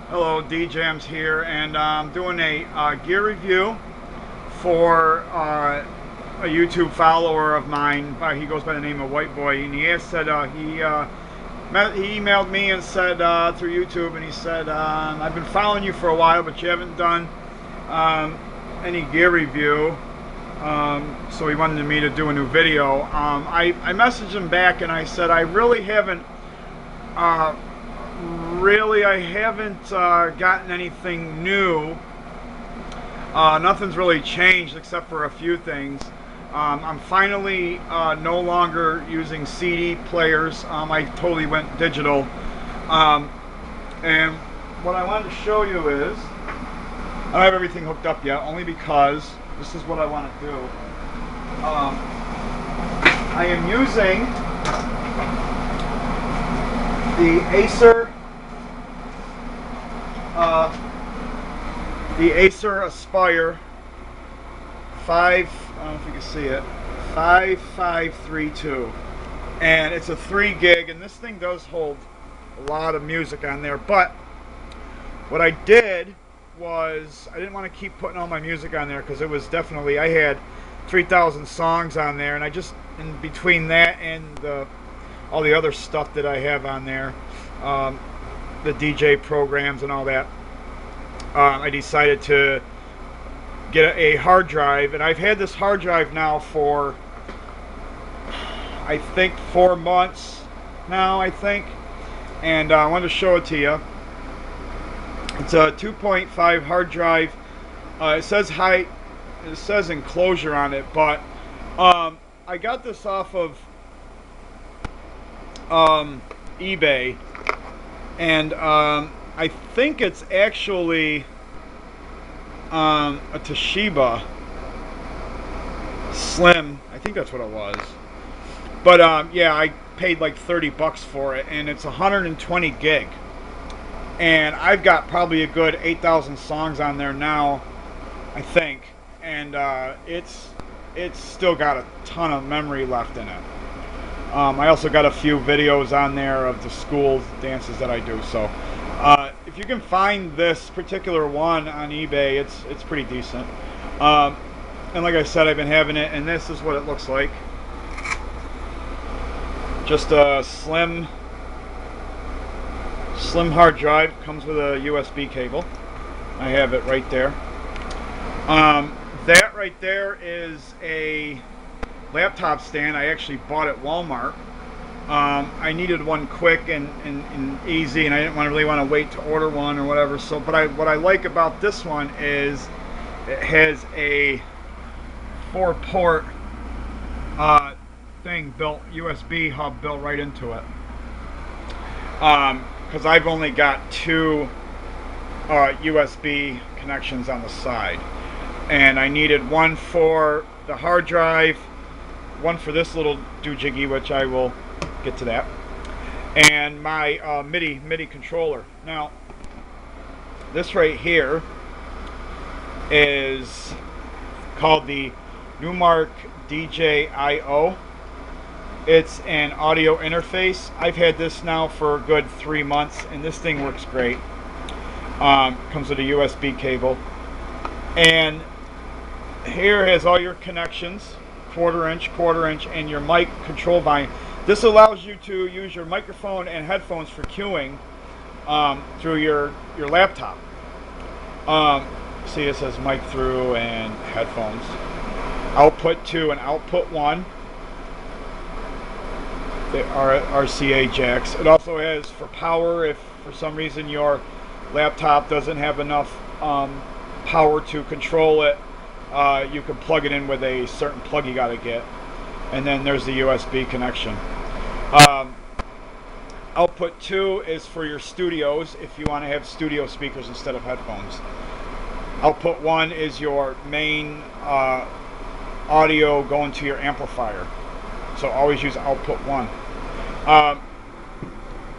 Hello, D-Jamz here, and I'm doing a gear review for a YouTube follower of mine. He goes by the name of White Boy, and he said he emailed me and said through YouTube, and he said, I've been following you for a while, but you haven't done any gear review, so he wanted me to do a new video. I messaged him back and I said I really haven't gotten anything new. Nothing's really changed except for a few things. I'm finally no longer using CD players. I totally went digital. And what I wanted to show you is, I don't have everything hooked up yet, only because this is what I want to do. I am using the Acer Aspire 5, I don't know if you can see it, 5532, and it's a 3 gig, and this thing does hold a lot of music on there. But what I did was, I didn't want to keep putting all my music on there because it was definitely, I had 3,000 songs on there, and I just, in between that and all the other stuff that I have on there, the DJ programs and all that, I decided to get a hard drive. And I've had this hard drive now for, I think, 4 months now, I think, and I wanted to show it to you. It's a 2.5 hard drive. It says height, it says enclosure on it, but I got this off of eBay, and I think it's actually a Toshiba Slim. I think that's what it was. But yeah, I paid like 30 bucks for it, and it's 120 gig. And I've got probably a good 8,000 songs on there now, I think. And it's still got a ton of memory left in it. I also got a few videos on there of the school dances that I do. So if you can find this particular one on eBay, it's pretty decent. And like I said, I've been having it, and this is what it looks like. Just a slim hard drive. Comes with a USB cable. I have it right there. That right there is a laptop stand. I actually bought at Walmart. I needed one quick and easy, and I didn't really want to wait to order one or whatever. So, but what I like about this one is it has a 4-port thing built, USB hub built right into it. Because I've only got 2 USB connections on the side, and I needed one for the hard drive, one for this little doohickey, which I will get to that, and my MIDI controller. Now, this right here is called the Numark DJIO. It's an audio interface. I've had this now for a good 3 months, and this thing works great. Comes with a USB cable, and here has all your connections, quarter inch, and your mic control volume. This allows you to use your microphone and headphones for cueing through your laptop. See, it says mic through and headphones. Output 2 and output 1. They are RCA jacks. It also has for power. If for some reason your laptop doesn't have enough power to control it, you can plug it in with a certain plug you got to get. And then there's the USB connection. Output 2 is for your studios, if you want to have studio speakers instead of headphones. Output 1 is your main audio going to your amplifier. So always use output 1.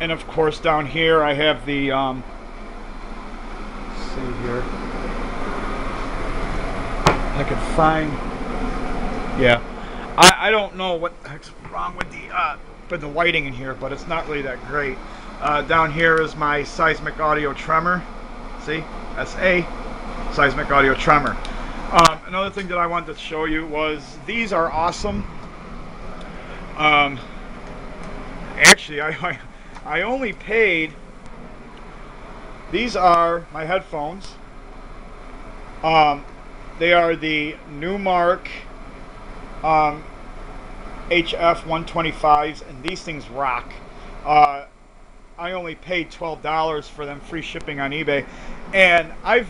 And of course down here I have the, let's see here, I can find, yeah, I don't know what the heck's wrong with the lighting in here, but it's not really that great. Down here is my Seismic Audio Tremor. See? SA, Seismic Audio Tremor. Another thing that I wanted to show you was these are awesome. Actually, I only paid, these are my headphones. They are the Numark HF-125s, and these things rock. I only paid $12 for them, free shipping on eBay, and I've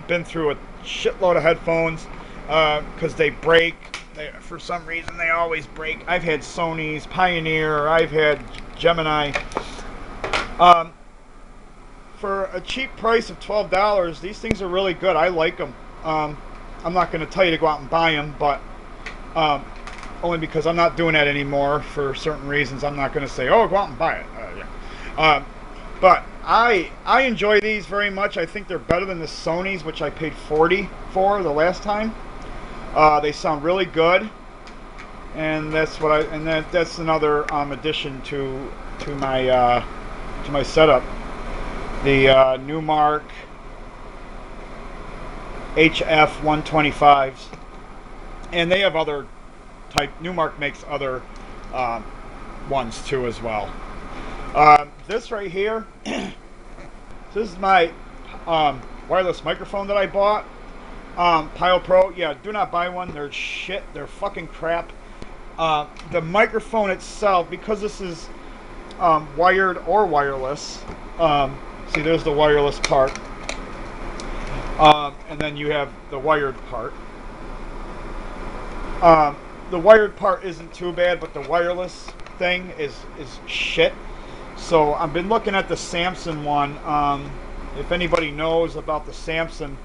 been through a shitload of headphones because they break. For some reason they always break. I've had Sony's, Pioneer, I've had Gemini. For a cheap price of $12, these things are really good. I like them. I'm not going to tell you to go out and buy them, but only because I'm not doing that anymore for certain reasons. I'm not going to say, oh, go out and buy it. But I enjoy these very much. I think they're better than the Sony's, which I paid $40 for the last time. They sound really good, and that's what that's another addition to my setup. The Numark HF-125s, and they have other type. Numark makes other ones too as well. This right here, this is my wireless microphone that I bought. Pile Pro, yeah, do not buy one. They're shit. They're fucking crap. The microphone itself, because this is wired or wireless. See, there's the wireless part, and then you have the wired part. The wired part isn't too bad, but the wireless thing is shit. So I've been looking at the Samson one. If anybody knows about the Samson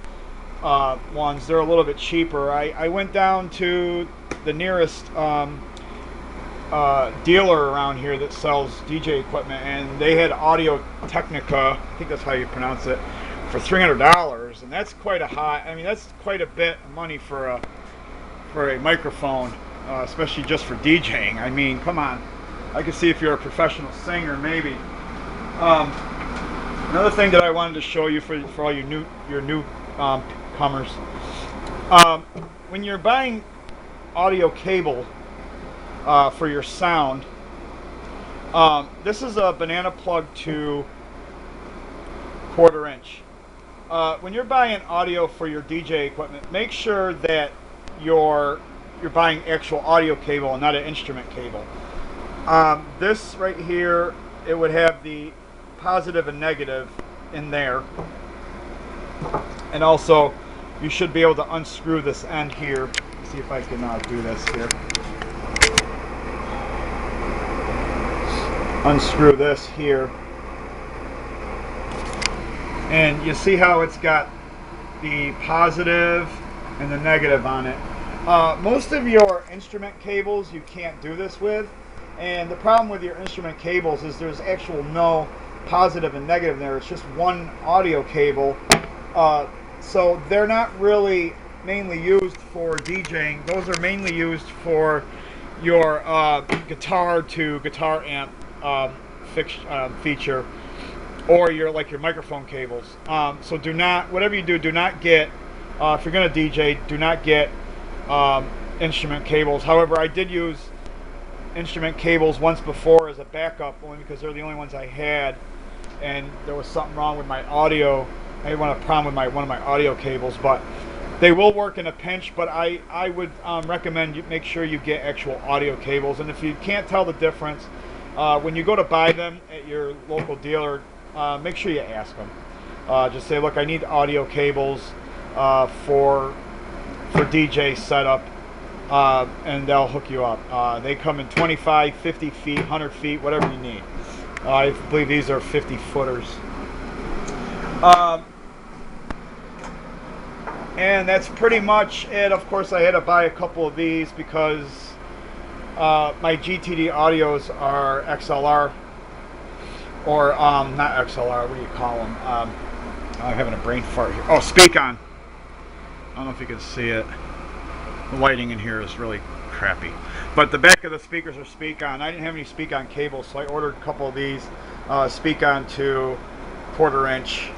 ones, they're a little bit cheaper. I went down to the nearest dealer around here that sells DJ equipment, and they had Audio Technica, I think that's how you pronounce it, for $300, and that's quite a that's quite a bit of money for a microphone, especially just for DJing. I mean, come on. I can see if you're a professional singer, maybe. Another thing that I wanted to show you for all your new comers, when you're buying audio cable for your sound, this is a banana plug to 1/4 inch. When you're buying audio for your DJ equipment, make sure that you're buying actual audio cable and not an instrument cable. This right here, it would have the positive and negative in there, and also you should be able to unscrew this end here. Let's see if I can do this here. Unscrew this here, and you see how it's got the positive and the negative on it. Most of your instrument cables you can't do this with, and the problem with your instrument cables is there's actual no positive and negative there. It's just one audio cable, so they're not really mainly used for DJing. Those are mainly used for your guitar to guitar amp feature, or your microphone cables. So do not, whatever you do not get, if you're going to DJ, do not get instrument cables. However, I did use instrument cables once before as a backup, only because they're the only ones I had, and there was something wrong with my audio. I had a problem with one of my audio cables, but they will work in a pinch. But I would recommend you make sure you get actual audio cables, and if you can't tell the difference, when you go to buy them at your local dealer, make sure you ask them. Just say, look, I need audio cables for DJ setup, and they'll hook you up. They come in 25, 50 feet, 100 feet, whatever you need. I believe these are 50 footers. And that's pretty much it. Of course, I had to buy a couple of these because my GTD audios are XLR, or not XLR, what do you call them? I'm having a brain fart here. Oh, speak on. I don't know if you can see it. The lighting in here is really crappy. But the back of the speakers are speak on. I didn't have any speak on cables, so I ordered a couple of these speak on to 1/4 inch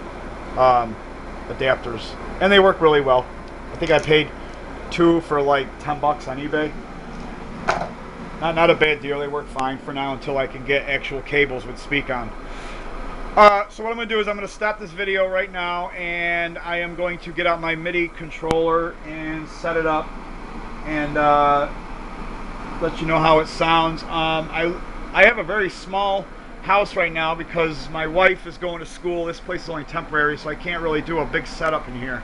adapters, and they work really well. I think I paid 2 for like 10 bucks on eBay. Not a bad deal. They work fine for now until I can get actual cables with speak on. So what I'm going to do is I'm going to stop this video right now, and I am going to get out my MIDI controller and set it up and let you know how it sounds. I have a very small house right now because my wife is going to school. This place is only temporary, so I can't really do a big setup in here.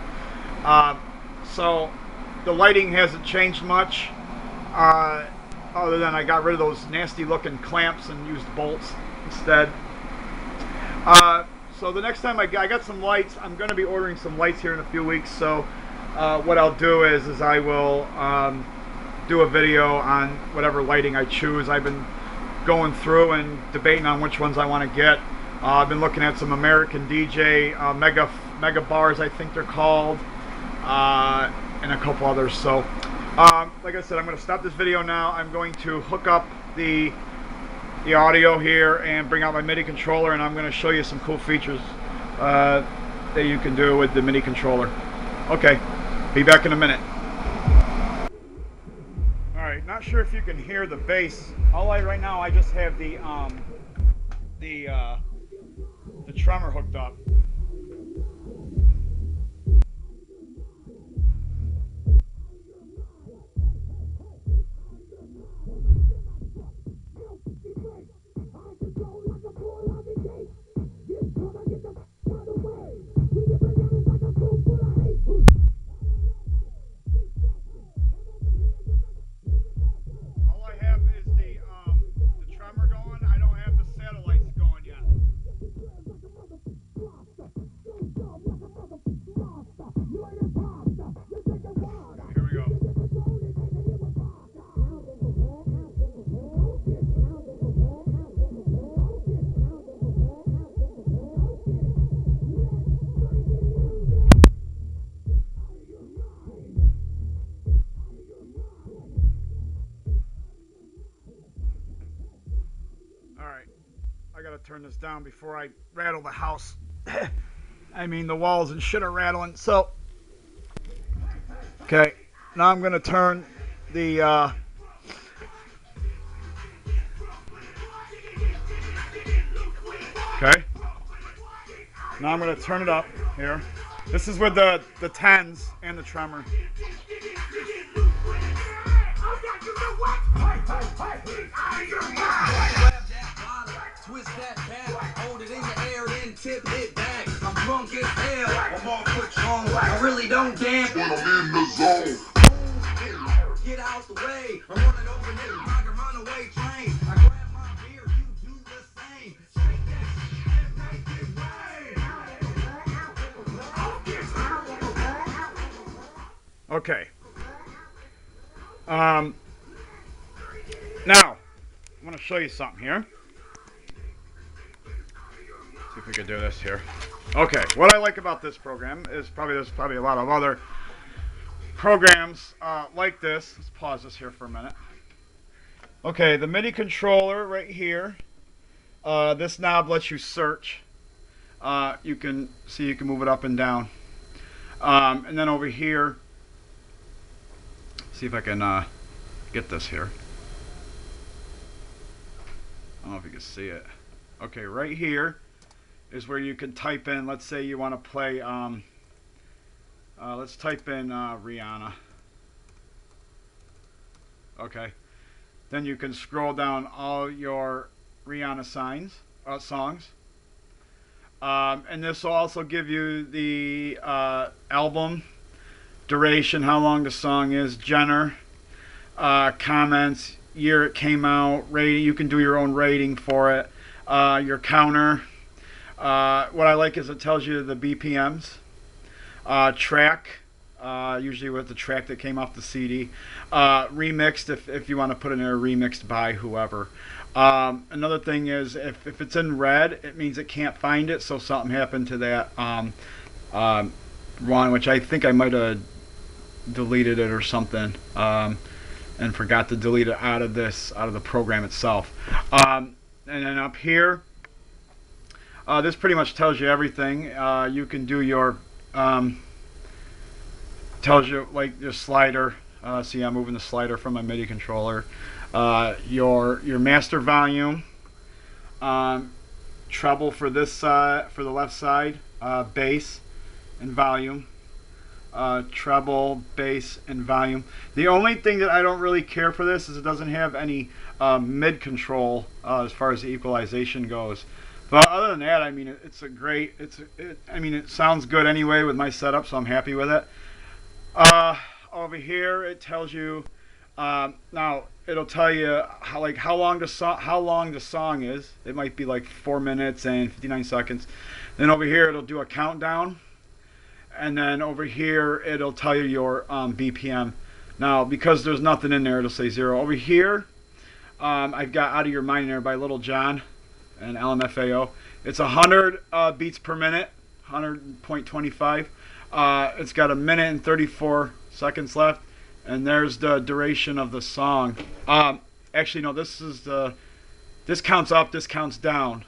So the lighting hasn't changed much, other than I got rid of those nasty looking clamps and used bolts instead. So the next time I got some lights, I'm going to be ordering some lights here in a few weeks. So what I'll do is I will do a video on whatever lighting I choose. I've been going through and debating on which ones I want to get. I've been looking at some American DJ mega bars, I think they're called, and a couple others. So like I said, I'm going to stop this video now. I'm going to hook up the audio here and bring out my MIDI controller, and I'm going to show you some cool features that you can do with the MIDI controller. Okay, be back in a minute. Alright, not sure if you can hear the bass. Right now I just have the tremor hooked up. I gotta turn this down before I rattle the house. I mean, the walls and shit are rattling. So, okay, now I'm gonna turn the okay. Now I'm gonna turn it up here. This is with the tens and the tremor. Twist that back, hold it in the air, then tip it back. I'm drunk as hell, I'm all Patron. I really don't dance when I'm in the zone. Get out the way, I'm running over this rock and runaway train. I grab my beer, you do the same. Shake that shit and make it rain. Okay. Now, I'm going to show you something here. See if we can do this here. Okay, what I like about this program is there's probably a lot of other programs like this. Let's pause this here for a minute. Okay, the MIDI controller right here. This knob lets you search. You can move it up and down. And then over here, see if I can get this here. I don't know if you can see it. Okay, right here is where you can type in, let's say you want to play, let's type in Rihanna. Okay. Then you can scroll down all your Rihanna songs. And this will also give you the album, duration, how long the song is, genre, comments, year it came out, rating. You can do your own rating for it, your counter. What I like is it tells you the BPMs, track, usually with the track that came off the CD, remixed if you want to put in there, remixed by whoever. Another thing is if it's in red, it means it can't find it, so something happened to that one, which I think I might have deleted it or something, and forgot to delete it out of the program itself. And then up here, this pretty much tells you everything. You can do your Tells you like your slider. See, I'm moving the slider from my MIDI controller. Your master volume, treble for this side, for the left side, bass and volume, treble, bass, and volume. The only thing that I don't really care for this is it doesn't have any mid control as far as the equalization goes. But other than that, I mean, it's a great. I mean, it sounds good anyway with my setup, so I'm happy with it. Over here, it tells you. Now it'll tell you how long the song is. It might be like 4 minutes and 59 seconds. Then over here, it'll do a countdown. And then over here it'll tell you your BPM. Now because there's nothing in there, it'll say 0. Over here I've got Out of Your Mind in there by Little John and LMFAO. It's 100 beats per minute, 100.25. It's got 1 minute and 34 seconds left, and there's the duration of the song. Actually no, this counts up, this counts down.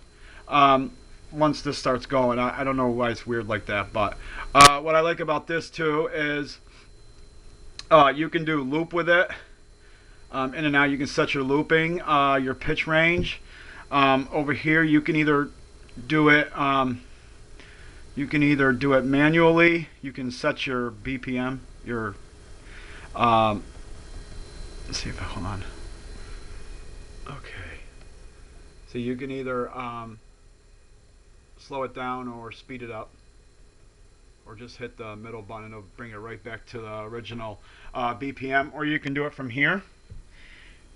Once this starts going, I don't know why it's weird like that, but what I like about this too is you can do loop with it, in and out. You can set your looping, your pitch range. Over here, you can either do it manually. You can set your BPM. Your let's see if I hold on. Okay, so you can either slow it down or speed it up, or just hit the middle button and it'll bring it right back to the original BPM. Or you can do it from here,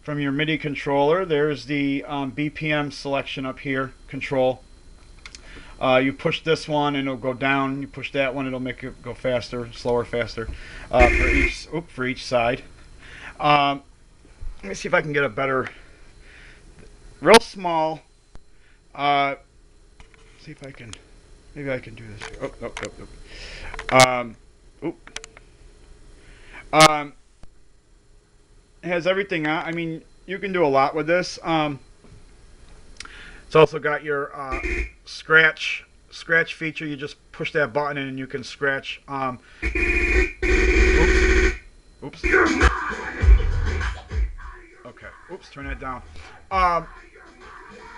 from your MIDI controller. There's the BPM selection up here, control. You push this one and it'll go down. You push that one, it'll make it go faster, slower, faster for each side. Let me see if I can get a better, real small. See if I can, maybe I can do this here. It has everything on. I mean, you can do a lot with this. It's also got your scratch feature. You just push that button in and you can scratch. Oops. Okay. Oops. Turn that down.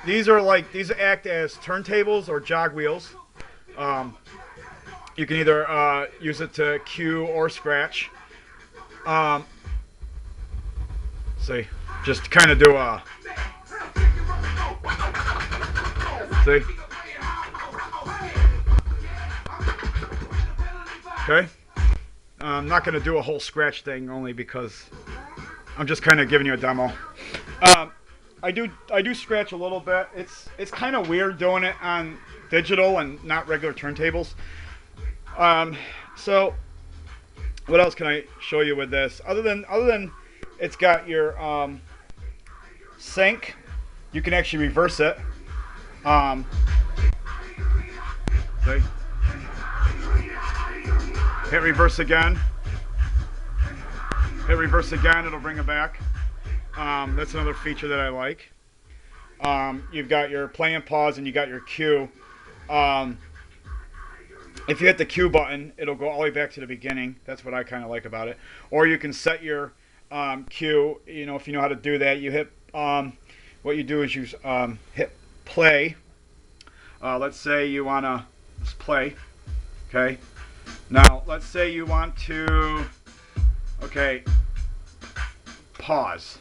These act as turntables or jog wheels. You can either use it to cue or scratch. See, just kind of do a. See. Okay. I'm not going to do a whole scratch thing only because I'm just kind of giving you a demo. I do scratch a little bit. It's kind of weird doing it on digital and not regular turntables. So what else can I show you with this? Other than it's got your sync. You can actually reverse it. See? Hit reverse again. Hit reverse again. It'll bring it back. That's another feature that I like. You've got your play and pause, and you got your cue. If you hit the cue button, it'll go all the way back to the beginning. That's what I kind of like about it. Or you can set your cue. You know, if you know how to do that, you hit. What you do is you hit play. Let's say you want to play. Okay. Now let's say you want to. Okay. Pause.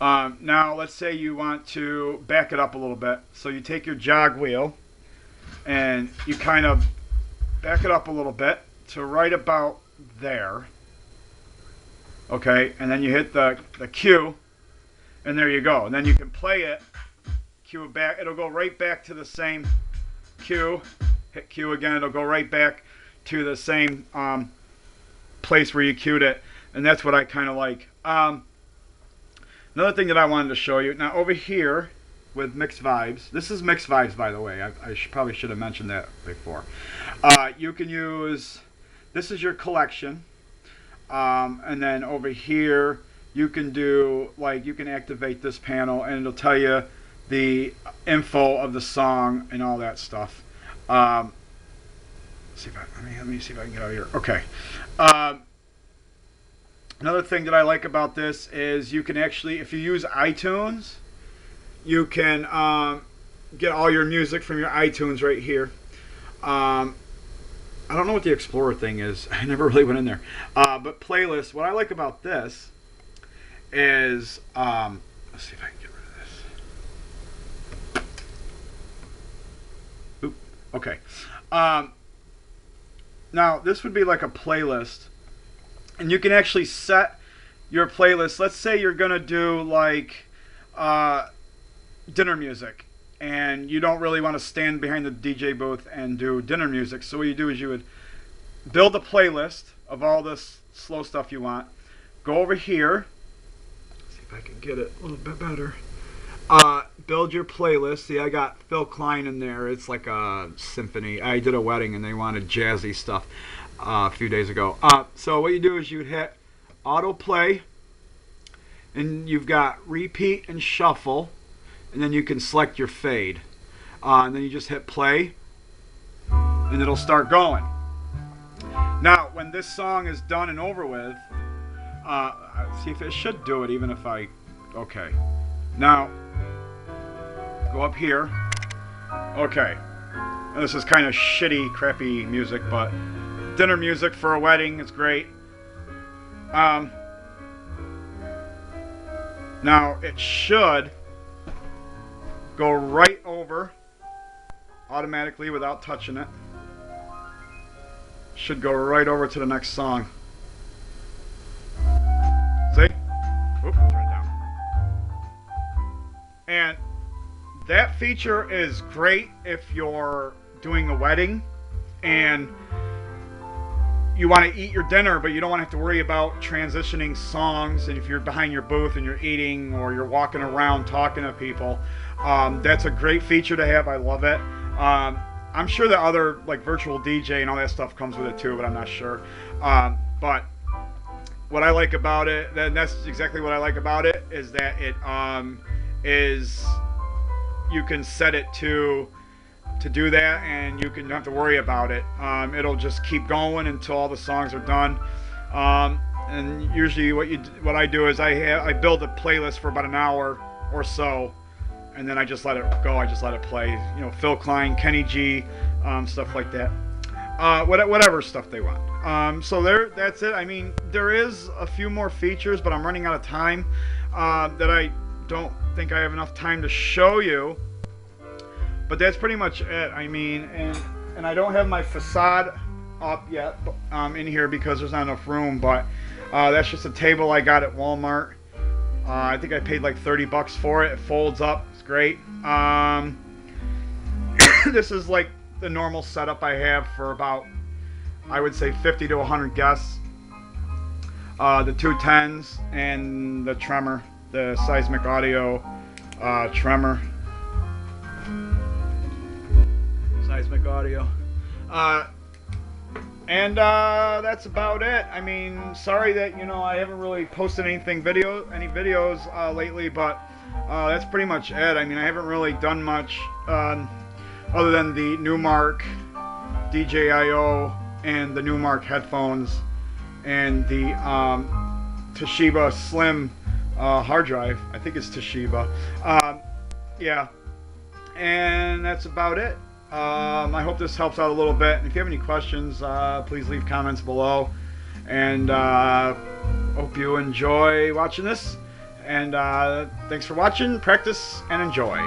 Now let's say you want to back it up a little bit. So you take your jog wheel and you kind of back it up a little bit to right about there. Okay, and then you hit the cue, and there you go. And then you can play it, cue it back. It'll go right back to the same cue. Hit cue again. It'll go right back to the same place where you cued it. And that's what I kind of like. Another thing that I wanted to show you. Now over here with Mixed Vibes. This is Mixed Vibes, by the way. I probably should have mentioned that before. You can use, this is your collection. And then over here you can do, like, you can activate this panel and it'll tell you the info of the song and all that stuff. Let me see if I can get out of here. Okay. Another thing that I like about this is you can actually, if you use iTunes, you can get all your music from your iTunes right here. I don't know what the Explorer thing is. I never really went in there. But playlists, what I like about this is, let's see if I can get rid of this. Oop, okay. Now, this would be like a playlist. And you can actually set your playlist. Let's say you're going to do like dinner music. And you don't really want to stand behind the DJ booth and do dinner music. So what you do is you would build a playlist of all this slow stuff you want. Go over here. Let's see if I can get it a little bit better. Build your playlist. See, I got Phil Klein in there. It's like a symphony. I did a wedding and they wanted jazzy stuff a few days ago. So what you do is you would hit autoplay. And you've got repeat and shuffle. And then you can select your fade. And then you just hit play. And it'll start going. Now, when this song is done and over with, see if it should do it even if I... Okay. Now, go up here. Okay. Now, this is kind of shitty, crappy music, but dinner music for a wedding is great. Now, it should go right over automatically without touching it. Should go right over to the next song. See? Oop, turn it down. And that feature is great if you're doing a wedding and you want to eat your dinner, but you don't want to have to worry about transitioning songs. And if you're behind your booth and you're eating or you're walking around talking to people, that's a great feature to have. I love it. I'm sure that other like virtual DJ and all that stuff comes with it too, but I'm not sure. But what I like about it, that's exactly what I like about it, is that it is, you can set it to do that, and you can don't have to worry about it. It'll just keep going until all the songs are done. And usually what I do is I build a playlist for about an hour or so, and then I just let it go. I just let it play. You know, Phil Klein, Kenny G, stuff like that. Whatever stuff they want. So that's it. I mean, there is a few more features, but I'm running out of time. That I don't think I have enough time to show you. But that's pretty much it. I mean, and I don't have my facade up yet in here because there's not enough room. But that's just a table I got at Walmart. I think I paid like 30 bucks for it. It folds up. It's great. This is like the normal setup I have for about, I would say, 50 to 100 guests. The 210s and the Tremor, the Seismic Audio Tremor. Seismic Audio. And that's about it. I mean, sorry that, you know, I haven't really posted any videos lately, but that's pretty much it. I mean, I haven't really done much other than the Numark DJIO and the Numark headphones and the Toshiba Slim hard drive. I think it's Toshiba. Yeah. And that's about it. I hope this helps out a little bit. And if you have any questions, please leave comments below. And hope you enjoy watching this. And thanks for watching. Practice and enjoy.